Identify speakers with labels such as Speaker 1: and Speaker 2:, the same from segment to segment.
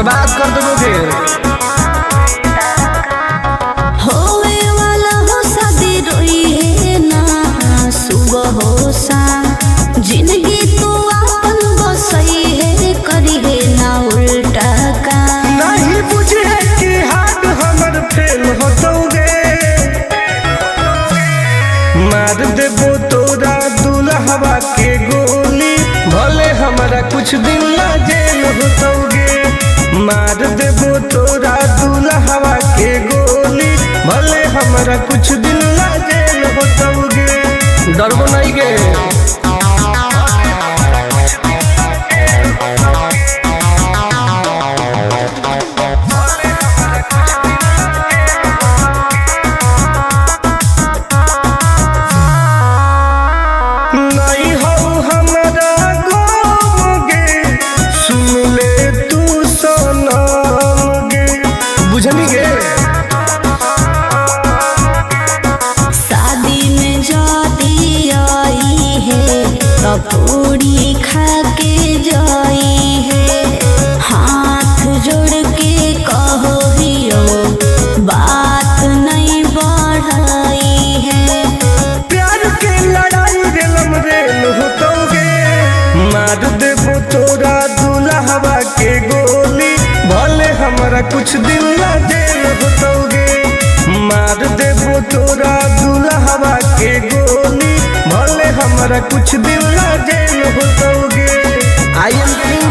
Speaker 1: बर्बाद कर दोगे।
Speaker 2: होवे वाला हो शादी रोई है ना सुबह हो शाम, जिंदगी तू अपन बसई है करी है ना उल्टा काम।
Speaker 1: नहीं बुझे कि हाथ हमर फेल होतोगे, मार देबो तोरा दुल्हवा के गोली, भले हमारा कुछ दिन ना जेल होतोगे। मार देबो तोरा दुल्हवा के गोली, भले हमारा कुछ दिन ना जेल होतोगे। डरबो नहीं गे।
Speaker 2: शादी में जाती आई है पूरी खा के जाई है, हाथ जोड़ के कहो हियो बात नहीं बढ़ाई है।
Speaker 1: प्यार के लड़ाई रेलम रेल होतोगे, मार देबो तोरा दुल्हवा के गोली, भले हमारा कुछ दिन ना जेल होतोगे। मार देबो तोरा दुल्हवा के गोली, भले हमारा कुछ दिन ना जेल होतोगे। I am king.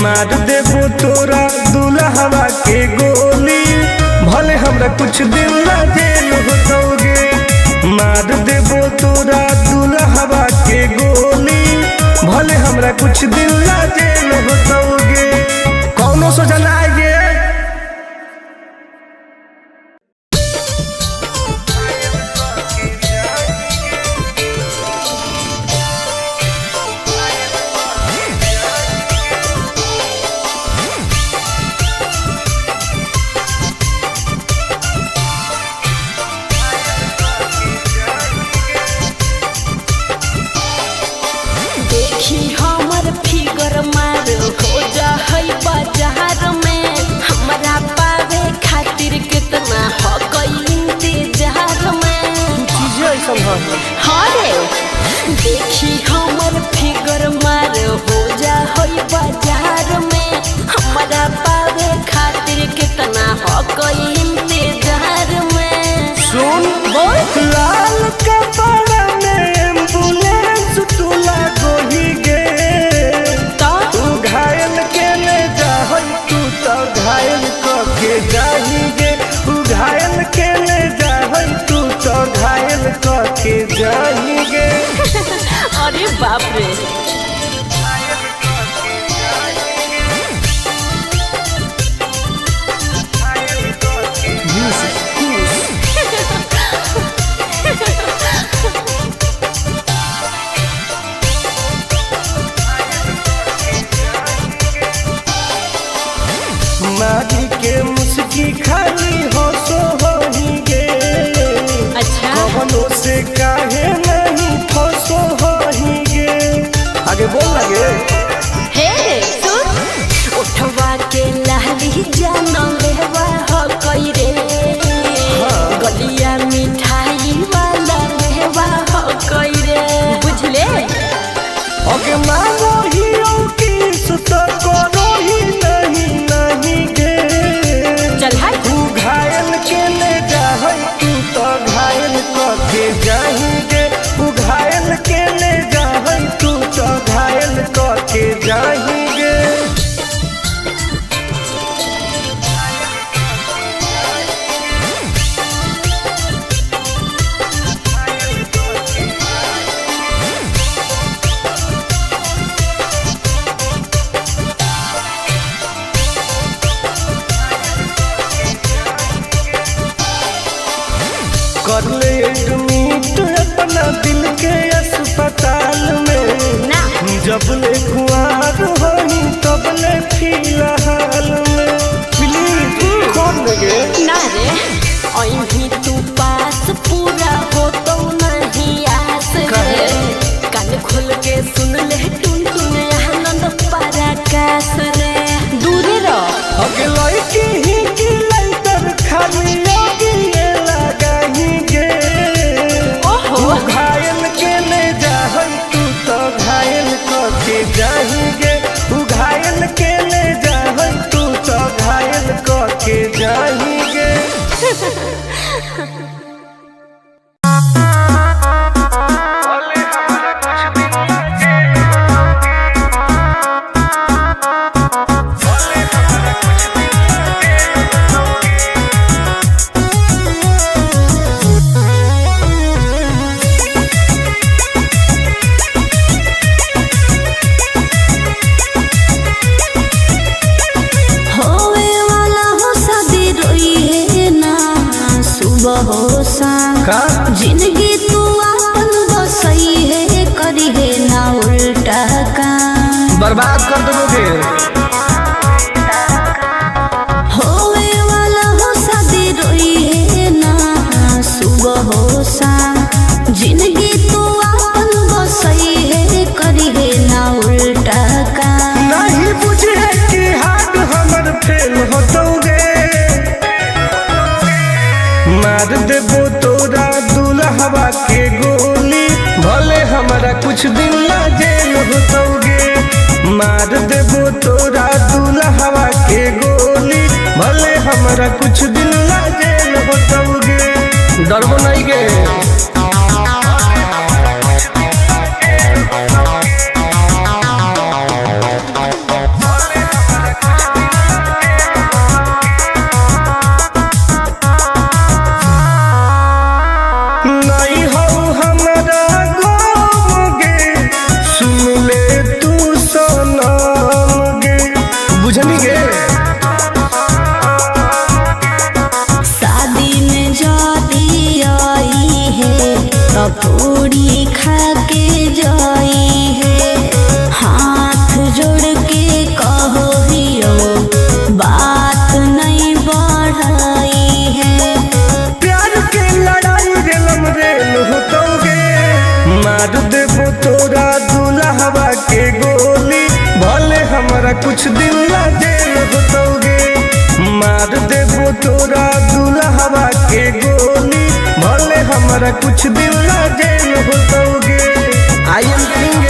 Speaker 1: मार देबो तोरा दुल्हवा के गोली, भले हमरा कुछ दिन ना जेल होतोगे। मार देबो तोरा दुल्हवा के गोली, भले हमरा कुछ दिन ना जेल होतोगे। कौनो सोचा ना आइए।
Speaker 2: हमर फिगर मार हो जा है बाजार में, हमरा पावे खातिर कितना हो गई इंतजार में। हरे देखी हमर फिगर मार हो जा है बाजार में, हमरा पावे खातिर कितना हो गई इंतजार में।
Speaker 1: सुन
Speaker 2: बोल
Speaker 1: लाल कपड़ा में एम्बुलेंस तुला गोही गे, तू घायल के ले जाहई, तू तो घायल के जाही गे। तू घायल के ले जाहई, तू तो घायल के जाही गे।
Speaker 2: अरे बाप रे।
Speaker 1: मारी के मुस्की खाली हो सो होही गे।
Speaker 2: अच्छा
Speaker 1: कवनो से काहे नहीं फसो होही गे। आगे बोल लगे।
Speaker 2: हे सुन उठवा के लाली जाना लेवा हो कई रे, गलिया मिठाई वाला लेवा हो कई रे, बुझले।
Speaker 1: ओके मानो ही की सुत करो ही नहीं गे।
Speaker 2: चल हाय
Speaker 1: तू घायल के ले जाहई, तू तो घायल के जाही गे। तू घायल के ले जाहई, तू तो घायल के जाही गे। जबले कुआर होई तबले फिलहाल में प्लीज खोल गे
Speaker 3: ना रे अभी तू पास पूरा हो तो नहीं आस रे कान खोल के सुन ले टुन टुन आनंद पराकाश रे दूरे रह
Speaker 1: अगलाई की ही की लाइटर खाली लगी लगाही गे
Speaker 3: ओहो
Speaker 1: घायल के ले जाहई तू तो घायल के जाही गे तू घायल के ले जाहई तू तो घायल के जाही गे
Speaker 2: जिंदगी तू अपन बसई है करी है ना उल्टा काम
Speaker 1: बर्बाद कर दोगे
Speaker 2: होवे वाला हो शादी रोई है ना सुबह हो शाम जिंदगी तू अपन बसई है करी है ना उल्टा काम
Speaker 1: नहीं बुझे कि हाथ हमर फेल होतोगे मार देबो तोरा दुल्हवा के गोली भले हमारा कुछ दिन ला जेल होतोगे मार देबो तोरा दुल्हवा के गोली भले हमारा कुछ दिन ला जेल होतोगे डरबो नहीं गे
Speaker 2: पूरी खा के जाई है हाथ जोड़ के कहो हियो बात नहीं बढ़ाई है
Speaker 1: प्यार के लड़ाई रेलम रेल होतोगे मार देबो तोरा दुल्हवा के गोली भले हमारा कुछ दिन ला जेल होतोगे मार देबो तोरा दुल्हवा के गोली भले हमारा कुछ दिन ला जेल होतोगे आई एम किंग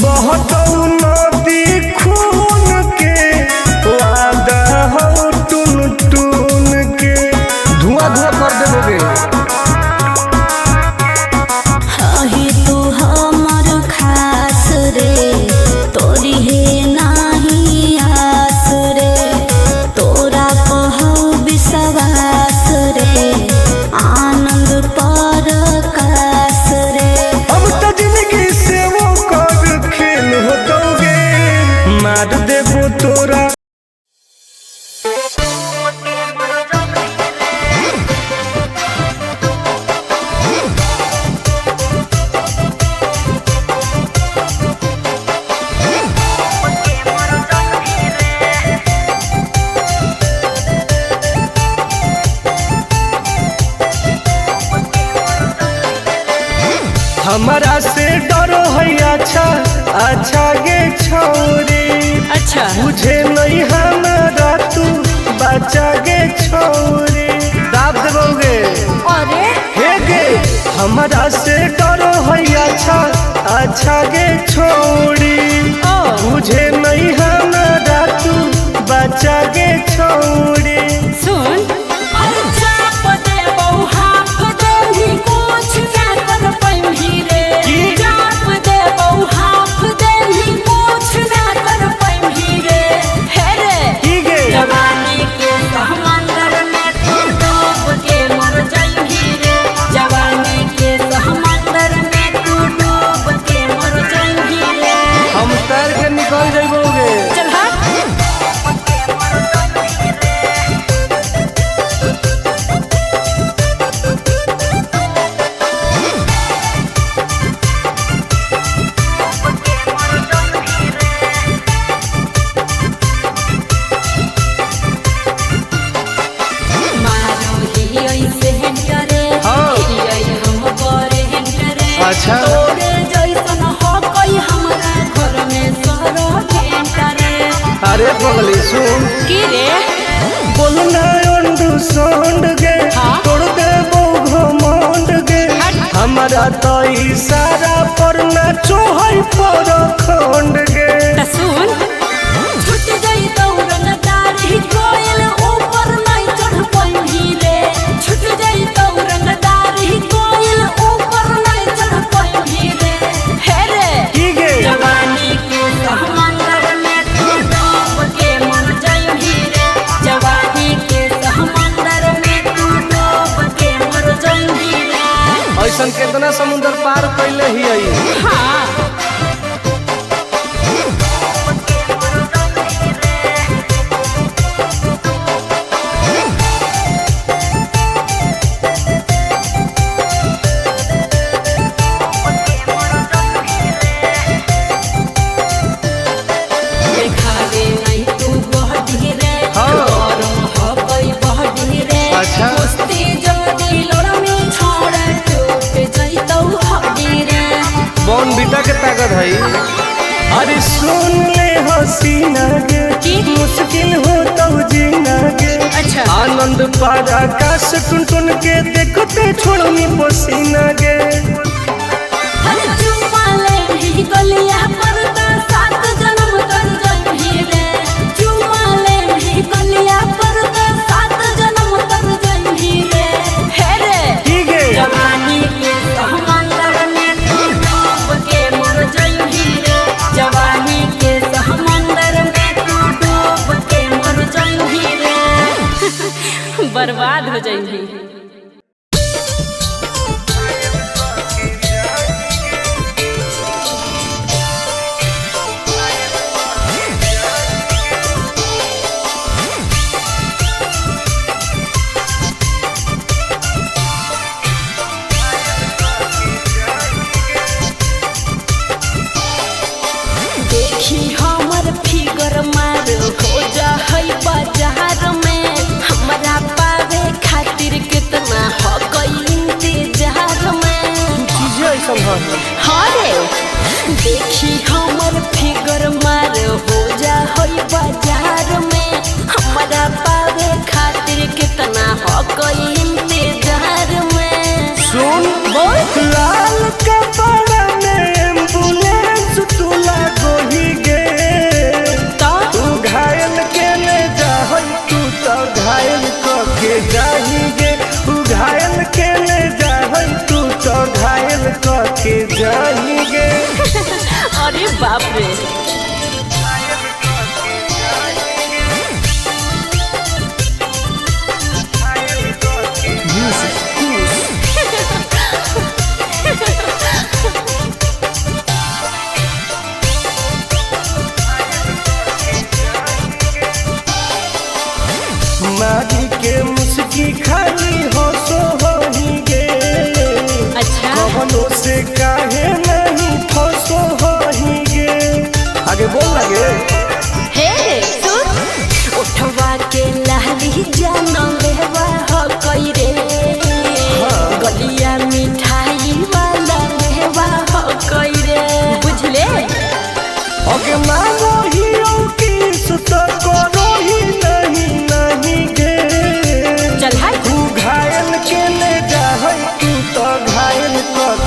Speaker 1: बहुत नदी खून के वादा हो टून टून के धुआं धुआं कर देबोगे
Speaker 2: ही तू हमर खास रे तोरी है नाही आस रे तोरा कहू विश्वास रे आनंद परकाश रे
Speaker 1: अब तो जिंदगी से वो कर खेल होतोगे मार देबो तोरा हमारा से डरो है अच्छा अच्छा गे छोरी
Speaker 3: अच्छा
Speaker 1: मुझे नहीं हमारा तू बचा गे छोरी दाब देबोगे
Speaker 3: अरे
Speaker 1: हे गे हमारा से डरो है अच्छा अच्छा गे छोरी मुझे नहीं हमारा तू बचा गे छोरी
Speaker 3: सुन जवानी के समंदर में तू डूब के मर जाएगी रे जवानी के समंदर में तू डूब के मर जाएगी रे
Speaker 1: पगली सुन
Speaker 3: की रे
Speaker 1: बोलना अंडू सोंड गे
Speaker 3: हाँ?
Speaker 1: तोड़ दे वो घमंड गे हमारा तो इशारा पर ना चोहई पर खंड गे
Speaker 3: त सुन छूट गई दौड़न दाढ़ी कोयल ऊपर नहीं चढ़ पाई रे छूट गई दौड़न दाढ़ी कोयल ऊपर नहीं चढ़ पाई रे हे रे
Speaker 1: की गे
Speaker 3: जवानी के समंदर में तू डूब के मर जाई रे जवानी के समंदर में तू डूब के मर जाई रे
Speaker 1: ऐसन कितना समुंदर पार कैले ही आई
Speaker 3: हाँ देखावे नहीं तू बहडी रे
Speaker 1: हाँ।
Speaker 3: गरम हबई बहडी रे
Speaker 1: अच्छा।
Speaker 3: कुश्ती जदी लड़मी छोड़ टूट जइतौ हड्डी रे
Speaker 1: बॉन बीटा के ताकत है अरे सुन ले हसीना गे
Speaker 3: की?
Speaker 1: मुश्किल हो तो जीना गे
Speaker 3: अच्छा
Speaker 1: आनंद पार आकाश टुन टुन के देखते छोड़नी पसीना गे
Speaker 3: हर चुमाले भी गलिया पर तो सात जन्म कर जइही रे चुमाले भी गलिया पर तो सात जन्म कर जइही रे हे रे
Speaker 1: की गे
Speaker 3: जवानी के समंदर में तू डूब के मर जाई रे जवानी के समंदर में तू डूब के मर जाई रे बर्बाद हो जाई देखी हमर फिगर मार हो जा है बाजार में हमरा पावे खातिर कितना हो गई इंतजार में
Speaker 1: चीजें ऐसा है
Speaker 3: हाँ रे देखी हमर फिगर मार हो जा है बाजार में हमरा पावे खातिर कितना हो गई इंतजार में
Speaker 1: सुन
Speaker 3: बोल
Speaker 1: लाल कपड़ा में एम्बुलेंस तू लागोही गे
Speaker 3: तो
Speaker 1: तू घायल के ले जाहई तू तो घायल के जाही गे तू घायल के ले जाहई तू तो घायल के जाही गे
Speaker 3: अरे बाप रे
Speaker 1: मारी के मुस्की खाली हो सो होही गे
Speaker 3: अच्छा
Speaker 1: कवनों से काहे नहीं फसो होही गे आगे बोल लगे
Speaker 3: हे सुन उठवा के लहरी जान लेवा हो कई रे गलिया मिठाई वाला लेवा हो कई रे बुझले
Speaker 1: ओके मांगो ही किस तो करो ही नहीं गे
Speaker 3: चल हाय
Speaker 1: तू घायल के ले जाहई तू तो घायल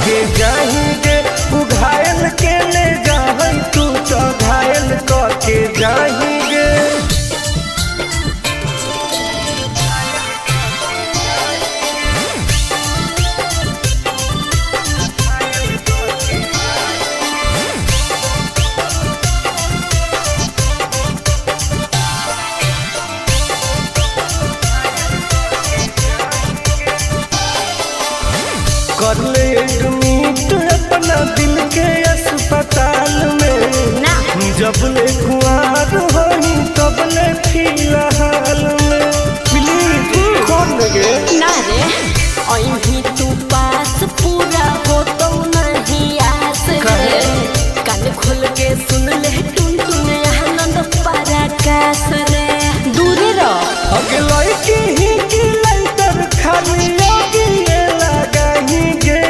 Speaker 1: के जाही गे तू घायल के ले जाहई तू तो घायल के जाही गे कर ले एडमिट अपना दिल के अस्पताल में
Speaker 3: ना
Speaker 1: जब ले कुआर होई तब ले फिलहाल में प्लीज कौन लगे
Speaker 3: ना रे अहीं तू पास पूरा हो तो नहीं आस रे कान खोल के सुन ले टुन टुन आनंद पराकाश रे दूर रह
Speaker 1: अगे लड़की ही की लंतर खाली योगी ये लगाही गे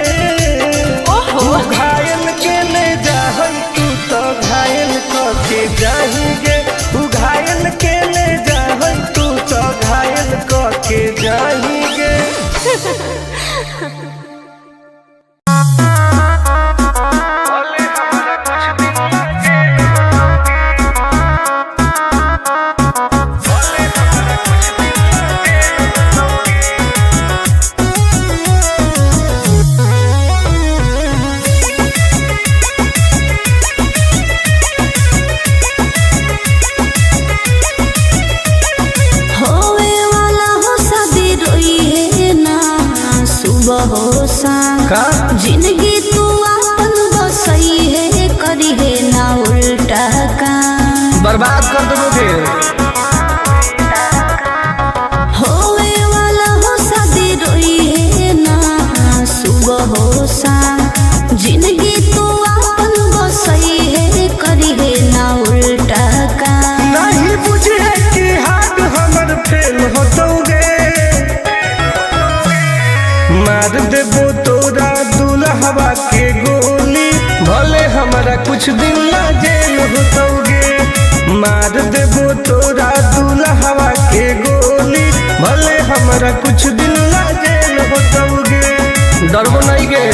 Speaker 3: ओहो
Speaker 1: तू घायल के ले जाहई तू तो घायल के जाही गे तू घायल के जाएंगे।
Speaker 2: जिंदगी तू अपन बसई है करी है ना उल्टा काम
Speaker 1: बर्बाद कर दोगे।
Speaker 2: होवे वाला हो शादी रोई है ना सुबह हो शाम जिंदगी तू अपन बसई है करी है ना उल्टा काम
Speaker 1: नहीं बुझे कि हाथ हमर फेल होतोगे मार देबो तोरा दुल्हवा के गोली भले हमारा कुछ दिन ला जेल होतोगे मार देबो तोरा दुल्हवा के गोली भले हमारा कुछ दिन ला जेल होतोगे डरबो नहीं गे।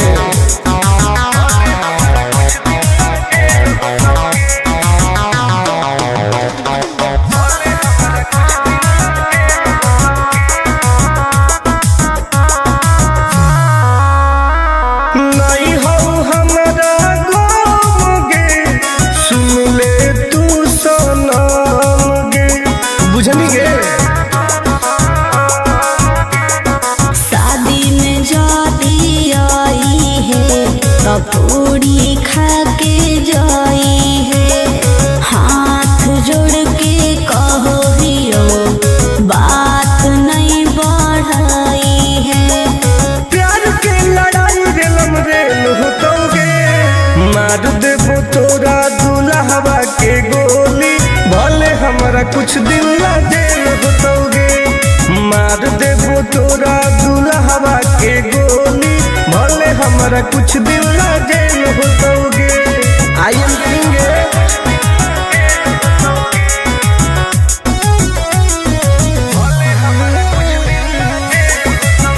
Speaker 2: पूरी खा के जाई है हाथ जोड़ के कहो हियो बात नहीं बढ़ाई है
Speaker 1: प्यार के लड़ाई रेलम रेल होतोगे मार देबो तोरा दुल्हवा के गोली भले हमारा कुछ दिन ला जेल होतोगे मार देबो तोरा दुल्हवा के गोली भले हमारा कुछ दिन ला जेल होतोगे। आई एम किंग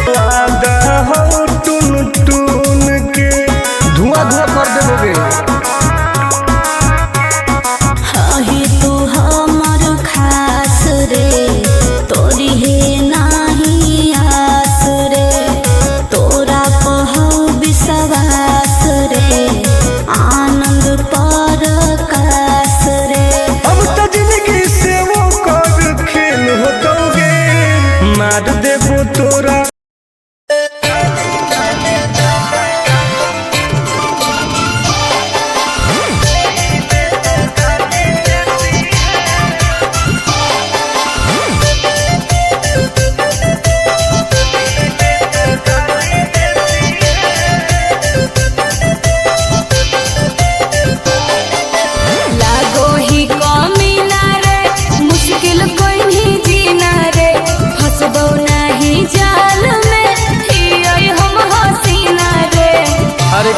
Speaker 1: वादा हो टून टून के धुआं धुआं कर देबोगे।
Speaker 2: हाही तू हमर खास रे तोरी है नाही आस रे तोरा पहौ विश्वास रे आनंद पर कास रे
Speaker 1: अब तो जिंदगी से वो कर खेल होतोगे मार देबो तोरा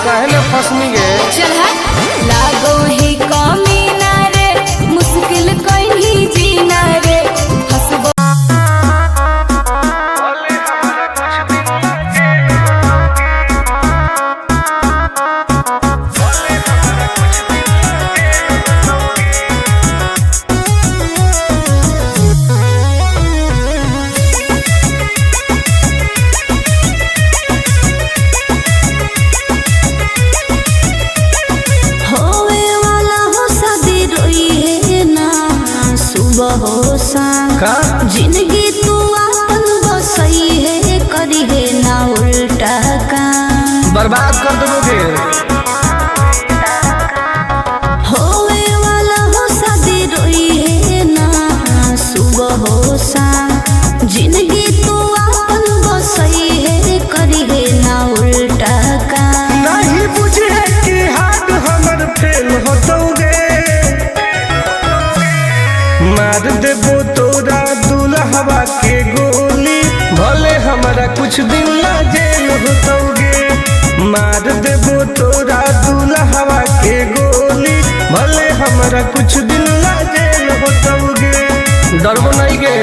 Speaker 1: काहे न फसनी गे
Speaker 3: चल लागो ही कमीना रे मुश्किल कहीं जीना रे हसबो
Speaker 2: जिंदगी तू अपन बसई है करी है ना उल्टा काम
Speaker 1: बर्बाद कर दोगे।
Speaker 2: होवे वाला हो शादी रोई है ना सुबह हो शाम जिंदगी तू अपन बसई है करी है ना उल्टा काम
Speaker 1: नहीं बुझे कि हाथ हमर फेल होतोगे मार देबो तोरा दुल्हवा के गोली भले हमारा कुछ दिन ला जेल होतोगे मार देबो तोरा दुल्हवा के गोली भले हमारा कुछ दिन ला जेल होतोगे डरबो नहीं गे।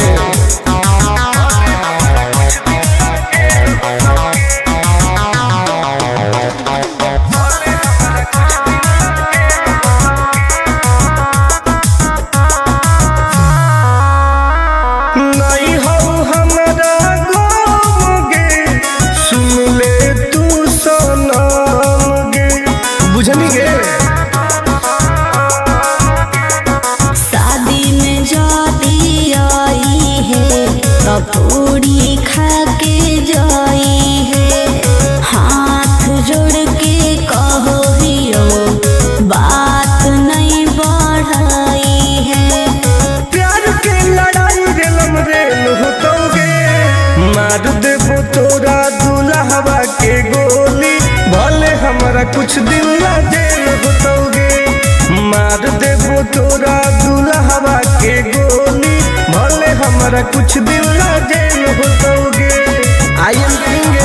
Speaker 2: पूरी खा के जाई है। हाथ जोड़ के कहो हियो बात नहीं बढ़ाई है।
Speaker 1: प्यार के लड़ाई रेलम रेल होतोगे, मार देबो तोरा दुल्हवा के गोली, भले हमरा कुछ दिन ला जेल होतोगे। मार देबो तोरा दुल्हवा के गोली, भले हमरा कुछ दिन ला जेल होतोगे। आई एम किंग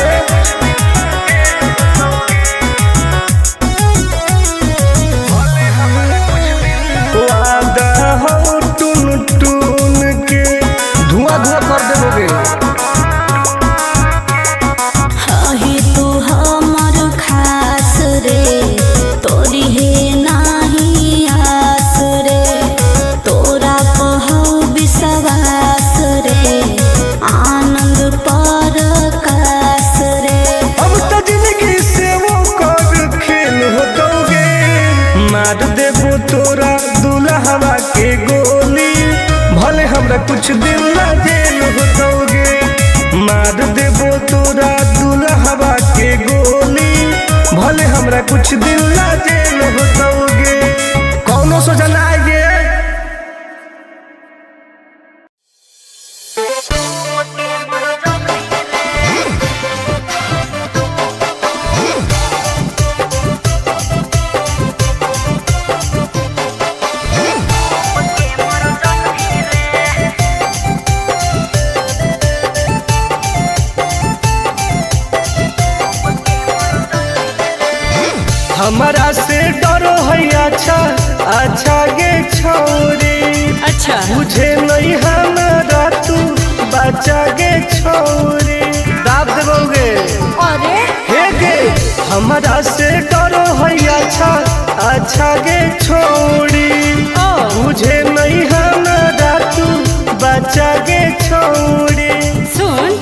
Speaker 1: वादा हो टून टून के धुआं धुआं कर देबोगे।
Speaker 2: हाही तू हमर खास रे, तोरी है नाही आस रे। तोरा कहौ विश्वास रे, आनंद परकाश रे।
Speaker 1: अब तो जिंदगी से वो कर खेल होतोगे, मार देबो तोरा दुल्हवा के गोली, भले हमरा कुछ दिन ला जेल होतोगे। मार देबो तोरा दुल्हवा के गोली, भले हमरा कुछ दिन ला जेल होतोगे। कौनो सोचा ना आएगे। हमारा से डरो है अच्छा अच्छा गे छोरी,
Speaker 3: अच्छा
Speaker 1: मुझे नहीं हमारा तू बचा गे छोरी। दाब देबोगे
Speaker 3: अरे
Speaker 1: हे गे, हमारा से डरो है अच्छा अच्छा गे छोरी, मुझे नहीं हमारा तू बचा गे छोरी।
Speaker 3: सुन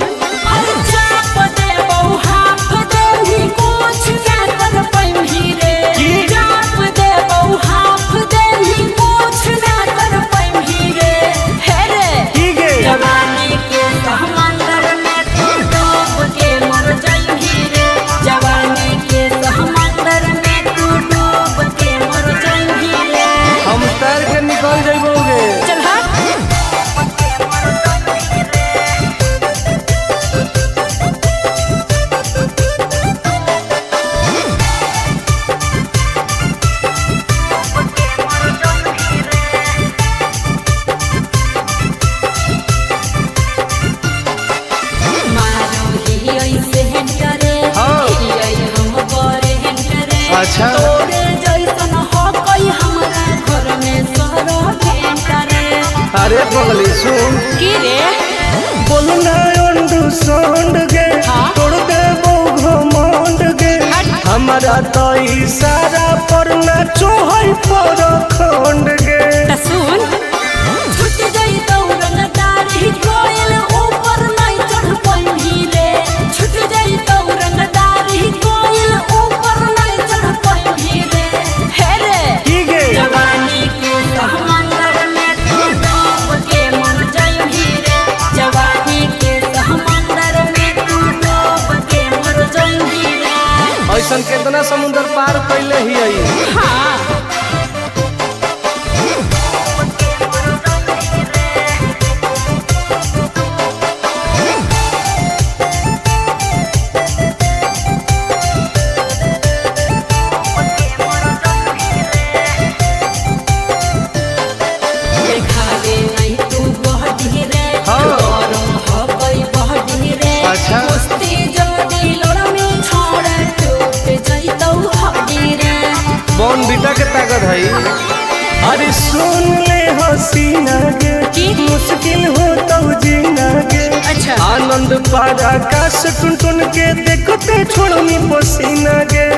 Speaker 1: हम तैर के निकल जाइबोगे।
Speaker 3: चल हट।
Speaker 1: अच्छा अरे बगली सुन
Speaker 3: की रे
Speaker 1: बोलना अंडरस्टैंड गे, तोड़ देबो घमंड गे। हमारा तो इशारा पर नाचो है पर खंड गे।
Speaker 3: सुन छुट गई दौड़न दारी कोयल ऊपर नहीं चढ़ पाई रे। छुट गई दौड़न दारी कोयल ऊपर नहीं चढ़ पाई रे। हे रे
Speaker 1: ठीक है
Speaker 3: जवानी के समंदर में तू डूब के मर जाई रे। जवानी के समंदर में तू डूब के मर जाई रे।
Speaker 1: ऐसन कितना समुद्र पार कैले ही आई।
Speaker 3: हाँ
Speaker 1: अच्छा बॉन बीटा के ताकत है। अरे सुन ले हसीना गे, मुश्किल हो तो जीना गे।
Speaker 3: अच्छा
Speaker 1: आनंद पार आकाश टुन टुन के देखते छोड़नी पसीना गे।